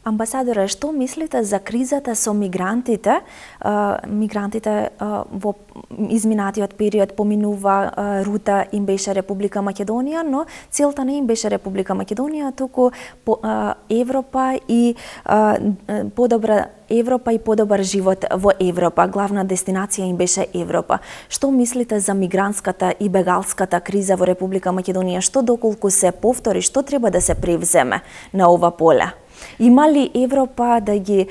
Амбасадоре, што мислите за кризата со мигрантите? Мигрантите во изминатиот период поминува рута им беше Република Македонија, но целта не им беше Република Македонија, туку Европа и подобра Европа и подобар живот во Европа. Главна дестинација им беше Европа. Што мислите за мигрантската и бегалската криза во Република Македонија? Што доколку се повтори, што треба да се превземе на ова поле? Има ли Европа да ги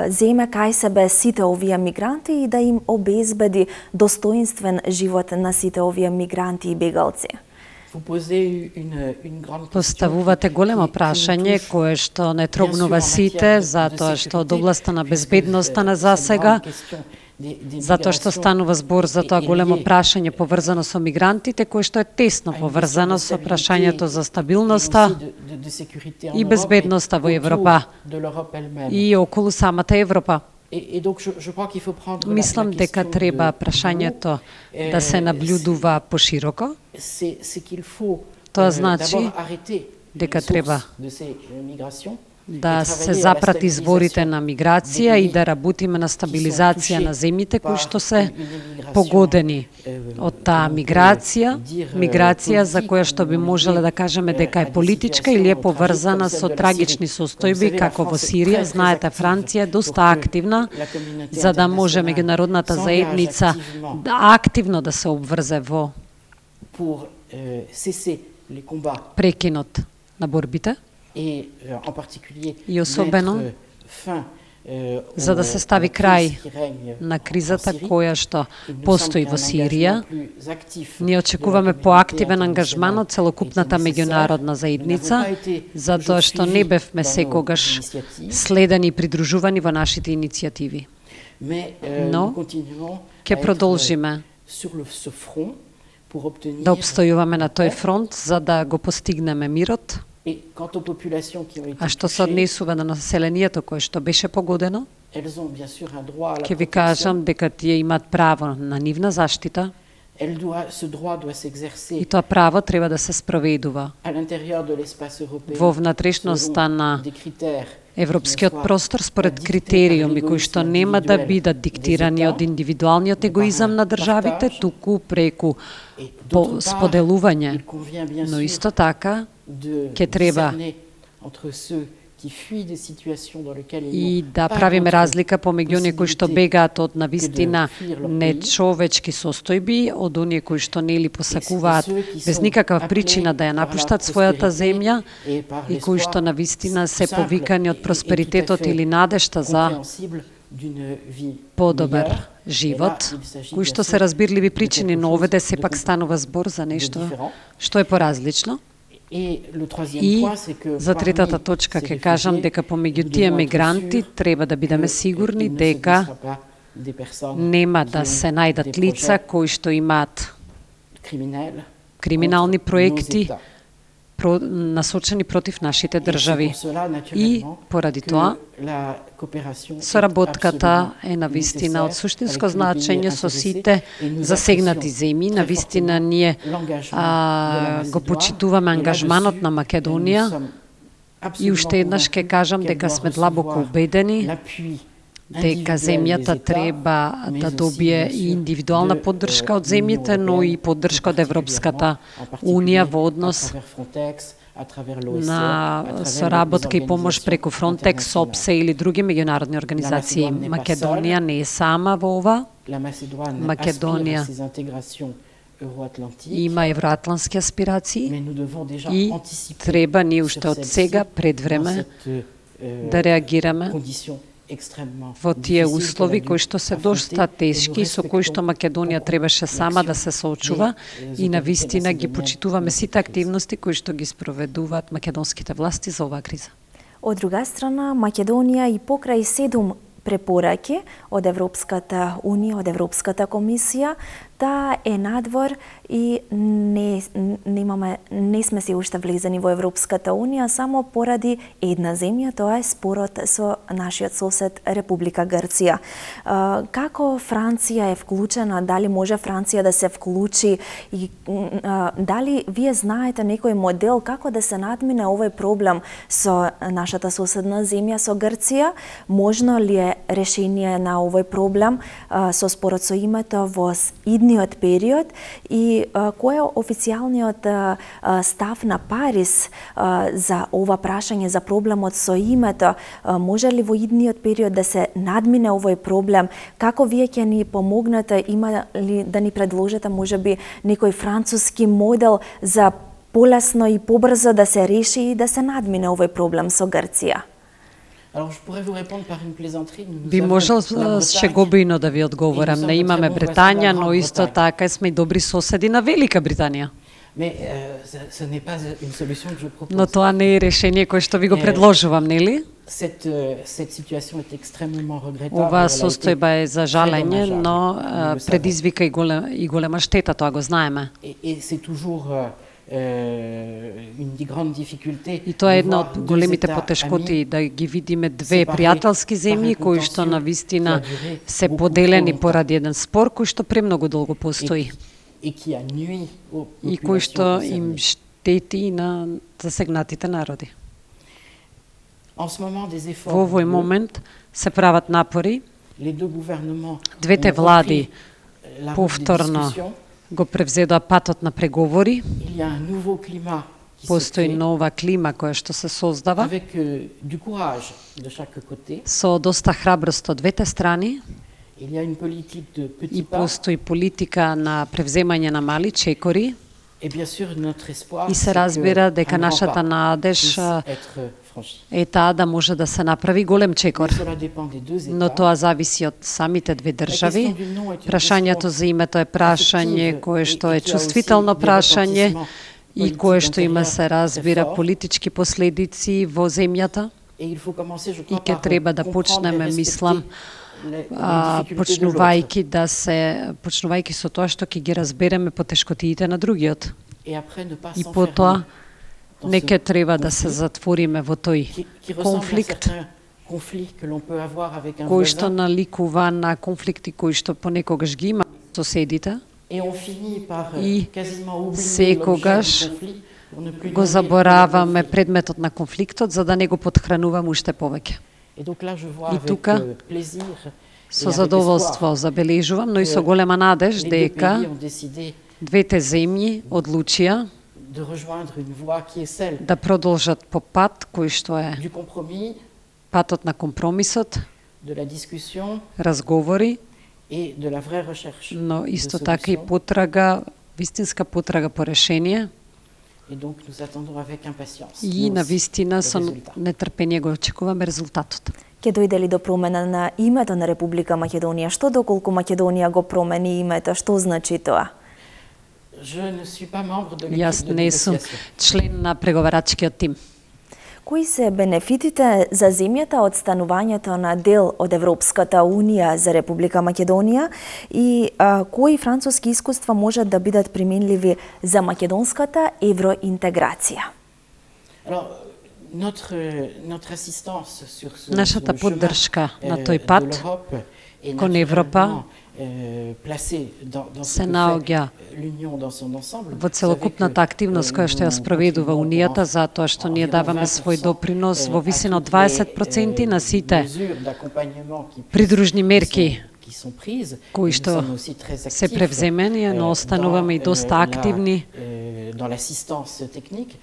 земе кај себе сите овие мигранти и да им обезбеди достоинствен живот на сите овие мигранти и бегалци? Поставувате големо прашање кое што не трогнува сите, затоа што од областа на безбедноста на засега, затоа што станува збор за тоа големо прашање поврзано со мигрантите, кое што е тесно поврзано со прашањето за стабилноста и безбедноста во Европа и околу самата Европа. Мислам дека треба прашањето да се наблюдува пошироко. Тоа значи дека треба да се запрат изворите на миграција и да работиме на стабилизација на земјите кои што се погодени од таа миграција за која што би можеле да кажеме дека е политичка или е поврзана со трагични состојби како во Сирија. Знаете, Франција е доста активна за да може меѓународната заедница активно да се обврзе во прекинот на борбите. И особено за да се стави крај на кризата која што постои во Сирија, ние очекуваме поактивен ангажман од целокупната меѓународна заедница, затоа што не бевме секогаш следени и придружувани во нашите иницијативи. Но ќе продолжиме да обстојуваме на тој фронт за да го постигнеме мирот. А што се однесува на населението кое што беше погодено, ќе ви кажам дека тие имаат право на нивна заштита и тоа право треба да се спроведува во внатрешноста на европскиот простор според критериуми кои што нема да бидат диктирани од индивидуалниот егоизам на државите, туку преку споделување, но исто така ќе треба и да правиме разлика помеѓу оние кои што бегаат од навистина нечовечки состојби, од оние кои што нели посакуваат без никаква причина да ја напуштат својата земја и кои што навистина се повикани од просперитетот или надежта за подобар живот, кои што се разбирливи причини, но овде сепак станува збор за нешто што е поразлично. И за третата точка ќе кажам дека помеѓу тие мигранти треба да бидеме сигурни дека нема да се најдат лица кои што имаат криминални проекти насочени против нашите држави. И поради тоа соработката е навистина од суштинско значење со сите засегнати земји. Навистина ние го почитуваме ангажманот на Македонија и уште еднаш ќе кажам дека сме длабоко убедени дека земјата треба да добие и индивидуална поддршка од земјите, но и поддршка од Европската Унија во однос на соработка и помош преку Фронтекс, ОПСЕ или други меѓународни организации. Македонија не е сама во ова. Македонија има евроатлантски аспирации и треба ние уште од сега пред време да реагираме во тие услови кои што се доста тешки и со кои што Македонија требаше сама да се соочува и навистина ги почитуваме сите активности кои што ги спроведуваат македонските власти за оваа криза. Од друга страна, Македонија и покрај 7 препораки од Европската Унија, од Европската комисија, Таа е надвор и не сме се уште влезени во Европската Унија само поради една земја, тоа е спорот со нашиот сосед Република Грција. Како Франција е вклучена, дали може Франција да се вклучи и дали вие знаете некој модел како да се надмине овој проблем со нашата соседна земја, со Грција? Можно ли е решение на овој проблем со спорот со името во идниот период и кој е официјалниот став на Париз за ова прашање за проблемот со името? Може ли во идниот период да се надмине овој проблем? Како вие ќе ни помогнете? Има ли да ни предложите можеби некој француски модел за полесно и побрзо да се реши и да се надмине овој проблем со Грција? Би можел шегобино да ви одговорам. Не имаме Британија, но исто така сме и добри соседи на Велика Британија. Но тоа не е решение кое што ви го предложувам, нели? Ова состојба е за жалење, но предизвика и голема штета, тоа го знаеме. И тоа е една од големите потешкоти, да ги видиме две пријателски земји кои што навистина се поделени поради еден спор кој што премногу долго постои и кој што им штети на засегнатите народи. Во овој момент се прават напори, двете влади повторно го превзедоа патот на преговори. Постои нова клима која што се создава со доста храброст од двете страни и постои политика на превземање на мали чекори и се разбира дека нашата надеж е таа да може да се направи голем чекор. Но тоа зависи од самите две држави. Прашањето за името е прашање кое што е чувствително прашање и кое што има, се разбира, политички последици во земјата. И ќе треба да почнеме, мислам, почнувајќи со тоа што ќе ги разбереме потешкотиите на другиот. И потоа не ќе треба да се затвориме во тој конфликт кој што наликува на конфликти кои што понекогаш ги има соседите и секогаш го забораваме предметот на конфликтот за да не го потхрануваме уште повеќе. И тука со задоволство забележувам, но и со голема надеж дека двете земји одлучија да продолжат по пат кој што е патот на компромисот, разговори, но исто така и потрага, вистинска потрага по решение. И навистина со нетрпение го очекуваме резултатот. Ќе дојде ли до промена на името на Република Македонија? Што доколку Македонија го промени името? Што значи тоа? Јас не сум член на преговарачкиот тим. Кои се бенефитите за земјата од станувањето на дел од Европската Унија за Република Македонија и кои француски искуства можат да бидат применливи за македонската евроинтеграција? Нашата поддршка на тој пат кон Европа се наоѓа во целокупната активност која што ја спроведува Унијата, затоа што ние даваме свој допринос во висина од 20% на сите придружни мерки кои што се превземени, но остануваме и доста активни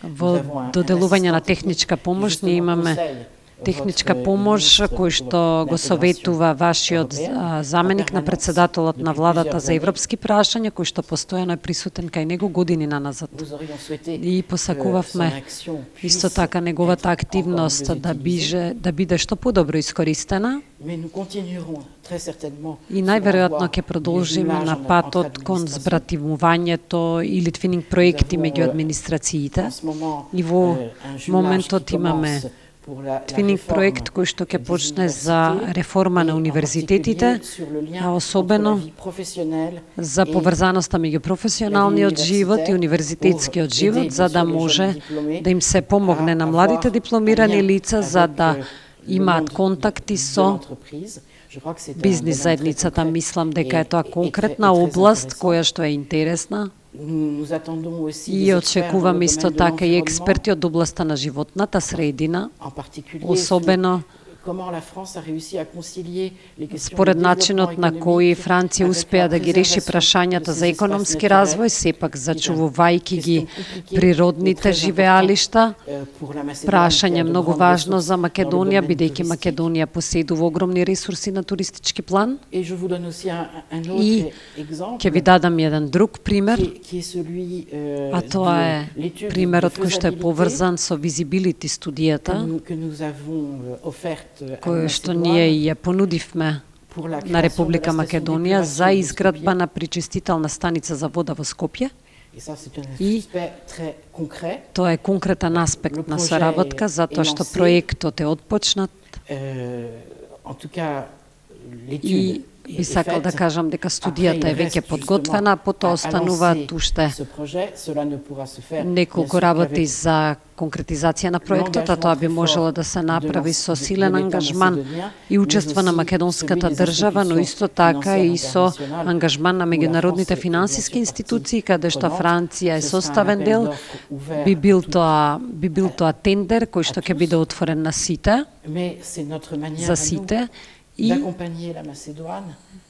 во доделување на техничка помош. Ние имаме техничка помош кој што го советува вашиот заменик на председателот на владата за европски прашања, кој што постојано е присутен кај него години наназад. И посакувавме исто така неговата активност да биде што подобро искористена. И најверојатно ќе продолжиме на патот кон збратимувањето или твининг проекти меѓу администрациите. И во моментот имаме Твининг проект кој што ќе почне за реформа на универзитетите, а особено за поврзаноста меѓу професионалниот живот и универзитетскиот живот, за да може да им се помогне на младите дипломирани лица за да имаат контакти со бизнис заедницата. Мислам дека е тоа конкретна област која што е интересна. И очекуваме исто така и експерти од областта на животната средина, особено според начинот на кој Франција успеа да ги реши прашањата за економски развој, сепак зачувувајќи ги природните живеалишта. Прашање многу важно за Македонија, бидејќи Македонија поседува огромни ресурси на туристички план. И ќе ви дадам еден друг пример, а тоа е примерот кој што е поврзан со Visibility студијата, кој што ние ја понудивме на Република Македонија за изградба на пречистителна станица за вода во Скопје. И тоа е конкретен аспект на соработка, затоа што проектот е отпочнат. И би сакал да кажам дека студијата е веќе подготвена, потоа остануваат уште неколку работи за конкретизација на проектот, а тоа би можело да се направи со силен ангажман и учество на македонската држава, но исто така и со ангажман на меѓународните финансиски институции, каде што Франција е составен дел. Би бил тоа тендер кој што ќе биде отворен на сите, за сите. И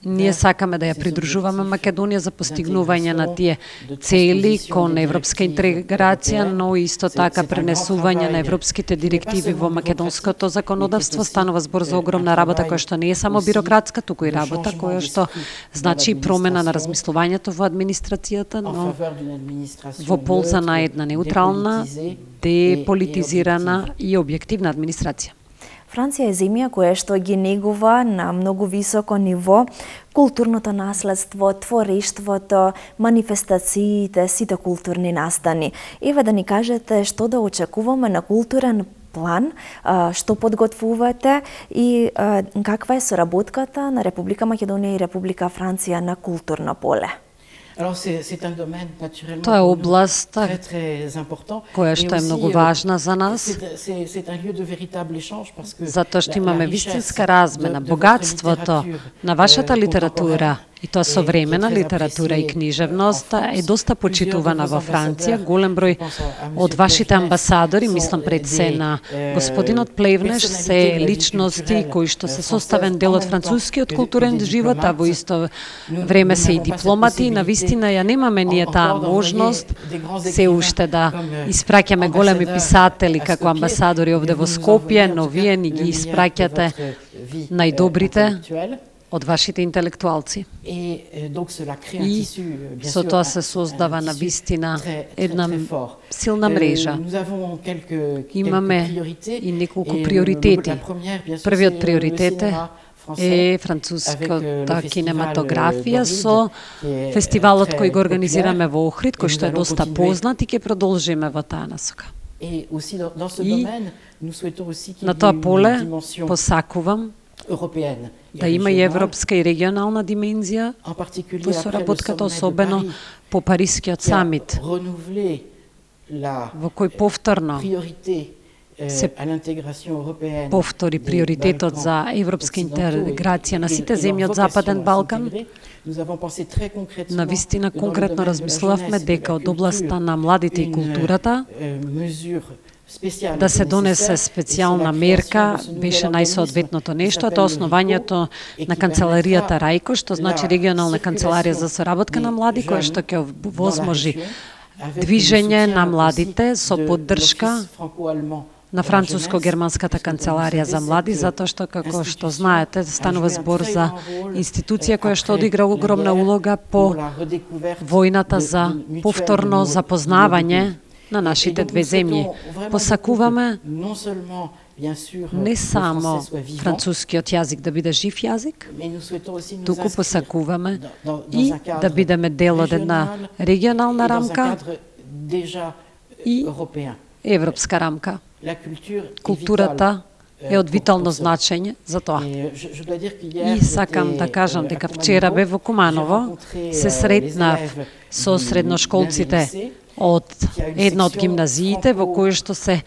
ние сакаме да ја придружуваме Македонија за постигнување на тие цели кон европска интеграција, но исто така пренесување на европските директиви во македонското законодавство. Станува збор за огромна работа која што не е само бирократска, туку и работа која што значи и промена на размислувањето во администрацијата, но во полза на една неутрална, деполитизирана и објективна администрација. Франција е земја која што ги негува на многу високо ниво културното наследство, творештвото, манифестациите, сите културни настани. Еве да ни кажете што да очекуваме на културен план, што подготвувате и каква е соработката на Република Македонија и Република Франција на културно поле? Тоа е област која што е многу важна за нас, затоа што имаме вистинска размена, богатството на вашата литература, и тоа современа литература и книжевност е доста почитувана во Франција. Голем број од вашите амбасадори, мислам пред се на господинот Плевнеш, се личности кои што се составен дел од францускиот културен живот, а во исто време се и дипломати. Навистина ја немаме ние таа можност се уште да испраќаме големи писатели како амбасадори овде во Скопје, но вие ни ги испраќате најдобрите од вашите интелектуалци. И со тоа се создава на вистина една силна мрежа. Имаме и неколку приоритети. Првиот приоритет е француската кинематографија со фестивалот кој го организираме во Охрид, кој што е доста познат и ќе продолжиме во таа насока. И на тоа поле посакувам да има и европска и регионална димензија во соработката, особено по Парискиот самит, во кој повторно се повтори приоритетот за европска интеграција на сите земји од Западен Балкан. Навистина конкретно размислувавме дека од областа на младите и културата да се донесе специјална мерка беше најсоодветното нешто, а тоа основањето на канцеларијата Рајко, што значи регионална канцеларија за соработка на млади, која што ќе возможи движење на младите со поддршка на француско-германската канцеларија за млади, затоа што, како што знаете, станува збор за институција која што одигра огромна улога по војната за повторно запознавање на нашите две земји. Посакуваме не само францускиот јазик да биде жив јазик, туку посакуваме и да бидеме дел од една регионална рамка и европска рамка. Културата е од витално значење за тоа. И сакам да кажам дека вчера бев во Куманово, се сретнав со средношколците од една од гимназиите во која што се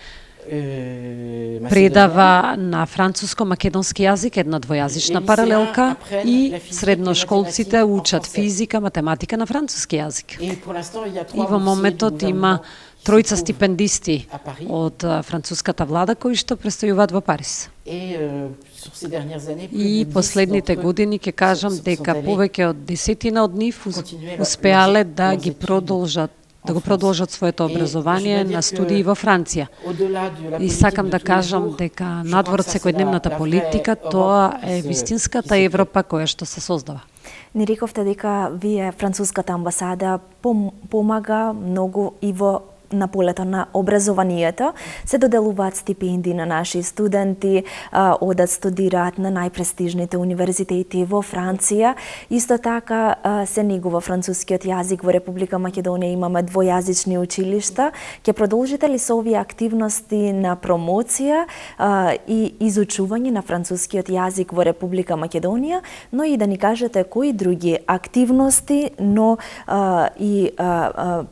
предава на француско-македонски јазик, една двојазична паралелка, и средношколците учат физика, математика на француски јазик. И во моментот има тројца стипендисти од француската влада кои што престојуваат во Париз. И последните години ќе кажам дека повеќе од 10 од нив успеале да го продолжат своето образование на студии во Франција. И сакам да кажам дека надвор од секојдневната политика, тоа е вистинската Европа која што се создава. Ни рековте дека вие француската амбасада помага многу и во на полето на образованието, се доделуваат стипендии на наши студенти, одат студираат на најпрестижните универзитети во Франција. Исто така се негува францускиот јазик во Република Македонија, имаме двојазични училишта. Ќе продолжите ли со овие активности на промоција и изучување на францускиот јазик во Република Македонија, но и да ни кажете кои други активности, но и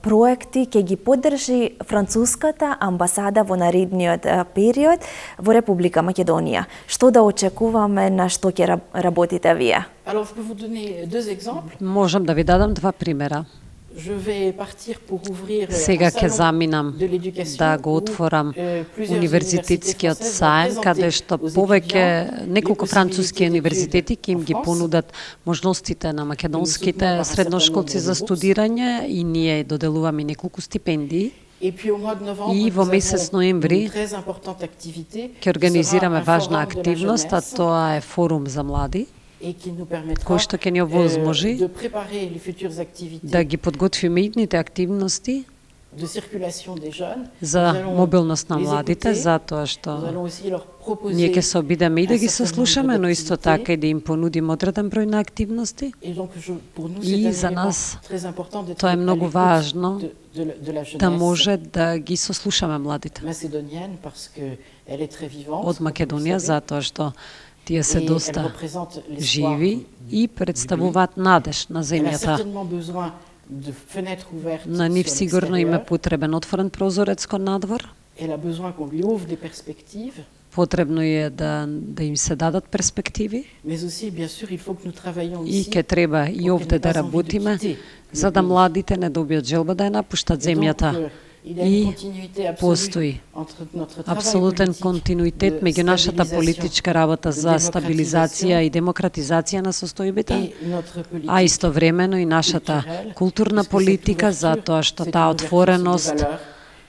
проекти ќе ги поддржи француската амбасада во наредниот период во Република Македонија. Што да очекуваме, на што ќе работите вие? Можам да ви дадам два примера. Сега ќе заминам да го отворам универзитетскиот саем, каде што повеќе неколку француски универзитети ќе им ги понудат можностите на македонските средношколци за студирање и ние доделуваме неколку стипендии. И во месец ноември ќе организираме важна активност, а тоа е форум за млади, кој што ќе ни овозможи да ги подготвиме идните активности за мобилност на младите, затоа што ние ќе се обидеме и да ги сослушаме, но исто така и да им понудиме одреден број на активности. И за нас тоа е многу важно да може да ги сослушаме младите од Македонија, затоа што тие се доста живи и представуваат надеж на земјата. На нив сигурно им е потребен отворен прозорец кон надвор. Потребно е да им се дадат перспективи. И ќе треба и овде да работиме, за да младите не добијат желба да ја напуштат земјата. И постои апсолутен континуитет меѓу нашата политичка работа за стабилизација и демократизација на состојбите, а истовремено и нашата културна политика, затоа што таа отвореност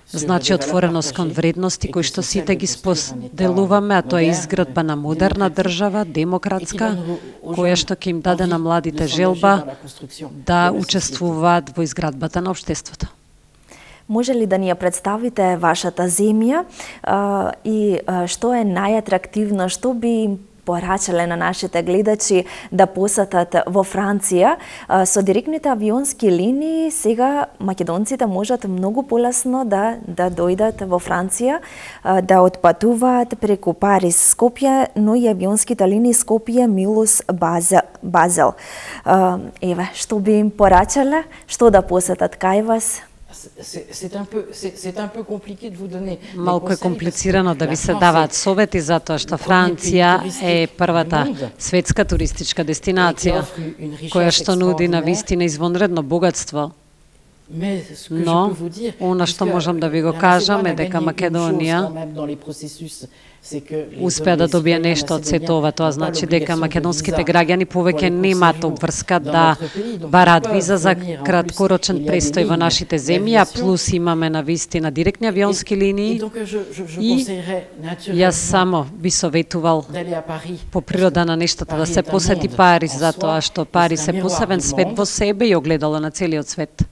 значи отвореност кон вредности кои што сите ги споделуваме, а тоа е изградба на модерна држава, демократска, која што ќе им даде на младите желба да учествуваат во изградбата на општеството. Може ли да ни ја представите вашата земја и што е најатрактивно, што би им порачале на нашите гледачи да посетат во Франција? Со директните авионски линии сега македонците можат многу полесно да дојдат во Франција, да отпатуваат преку Париз, Скопје, но и авионските линии Скопје, Милус, Базел. Еве, што би им порачале, што да посетат кај вас? Малку е комплицирано да ви се даваат совети, затоа што Франција е првата светска туристичка дестинација, која што нуди на вистина извонредно богатство. Но, она што можам да ви го кажам е дека Македонија успеа да добие нешто од сето ова. Тоа значи дека македонските граѓани повеќе немаат обврска да бараат виза за краткорочен престој во нашите земји, а плюс имаме на вистина директни авионски линии. И јас само би советувал по природа на нештата да се посети Париз, затоа што Париз е посебен свет во себе и огледало на целиот свет.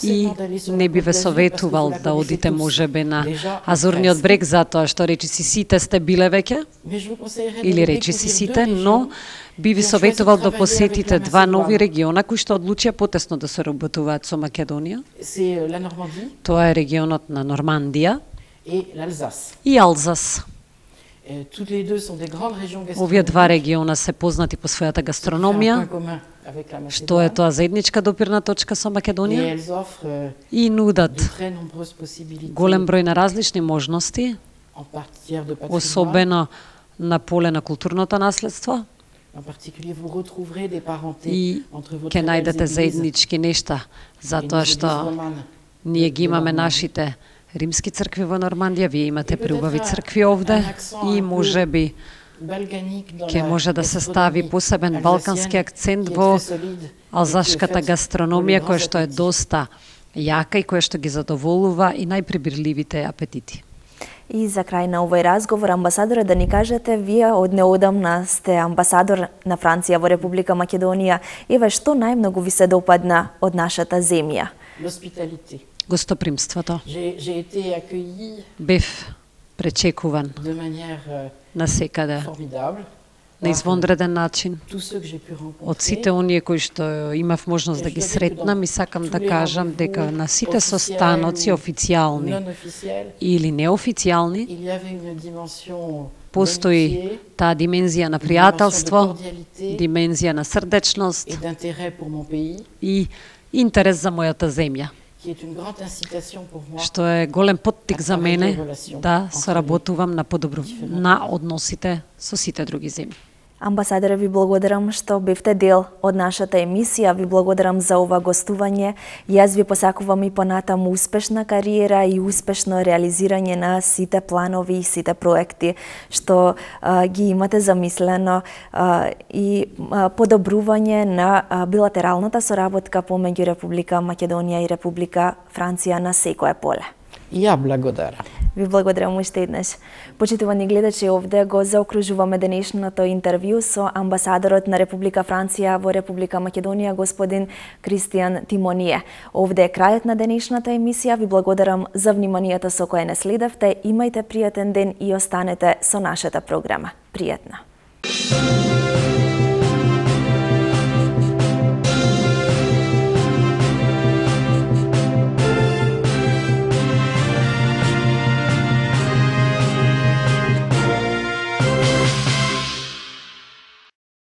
И не би ве советувал да одите можебе на Азурниот брег, затоа што речиси сите сте биле веќе, или речиси сите, но би ви советувал да посетите два нови региона кои што одлучија потесно да се работуваат со Македонија. Тоа е регионот на Нормандија и Алзас. Овие два региона се познати по својата гастрономија, што е тоа заедничка допирна точка со Македонија, и нудат голем број на различни можности, особено на поле на културното наследство, и ќе најдете заеднички нешта, затоа што ние ги имаме нашите римски цркви во Нормандија, вие имате преубави цркви овде и можеби ќе може да се стави посебен балкански акцент во алзашката гастрономија, која што е доста јака и која што ги задоволува и најприбирливите апетити. И за крај на овој разговор, амбасадоре, да ни кажете, вие од неодамна сте амбасадор на Франција во Република Македонија. Еве, што најмногу ви се допадна од нашата земја? Гостопримството. Бев пречекуван на секаде, на извонреден начин. Од сите оние кои што имав можност да ги сретнам, и сакам да кажам дека на сите состаноци, официјални или неофицијални, постои таа димензија на пријателство, димензија на срдечност и интерес за мојата земја, што е голем поттик за мене да соработувам на односите со сите други земји. Амбасадоре, ви благодарам што бевте дел од нашата емисија, ви благодарам за ова гостување. Јас ви посакувам и понатаму успешна кариера и успешно реализирање на сите планови и сите проекти што ги имате замислено, и подобрување на билатералната соработка помеѓу Република Македонија и Република Франција на секое поле. Ја благодарам. Ви благодарам уште еднаш. Почитувани гледачи, овде го заокружуваме денешното интервју со амбасадорот на Република Франција во Република Македонија, господин Кристијан Тимоние. Овде е крајот на денешната емисија. Ви благодарам за вниманието со кое не следевте. Имајте пријатен ден и останете со нашата програма. Пријатна.